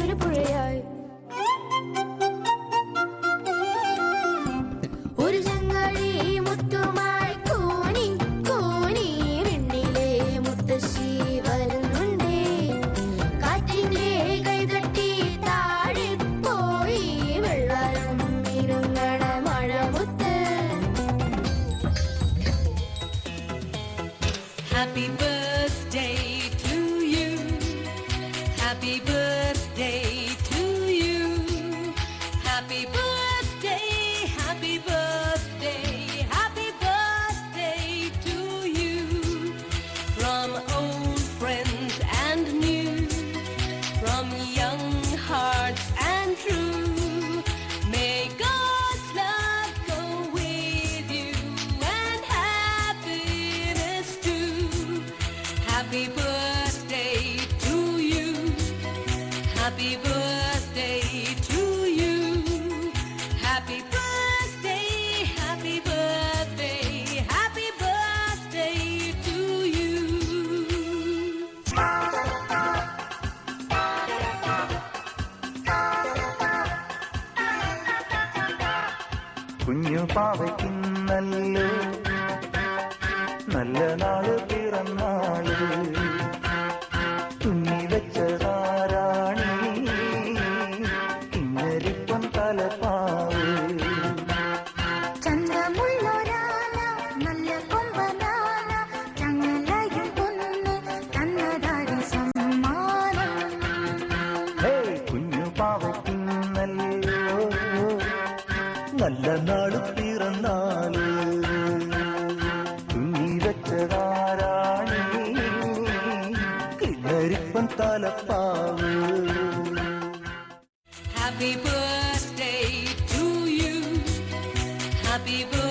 ഒരു പുഴയായി ഒരു ചങ്ങാഴി മുത്തുമായി കോനി കോനി വെണ്ണിലെ മുത്തശ്ശി വരുന്നുണ്ടേ കാറ്റിന്റെ കൈതട്ടി താഴെ പോയി വെള്ളം ഇരുങ്ങണ മഴമുത്ത് Happy birthday to you. Happy birthday to you. Happy birthday, happy birthday, happy birthday to you. From old friends and new, from young hearts and true, may God's love go with you and happiness too. Happy birthday to you. Happy birthday to you. Happy birthday, happy birthday, happy birthday to you. കുഞ്ഞു പാവയ്ക്കിന്നല്ലോ നല്ല നാള് പിറന്നാള് തുന്നി വെച്ചതാരാണി ഇന്നരിപ്പം തലപ്പാവ് ചന്തമുള്ളൊരാന നല്ല കൊമ്പനാന ചങ്ങലയും പൊന്ന് തന്നതാടി സമ്മാനം ഹേ കുഞ്ഞു പാവയ്ക്കിന്നല്ലോ നല്ല നാള് പിറന്നാള് തുന്നി വെച്ചതാരാണി കിണരിപ്പം തലപ്പാവ് Happy birthday to you. Happy birthday.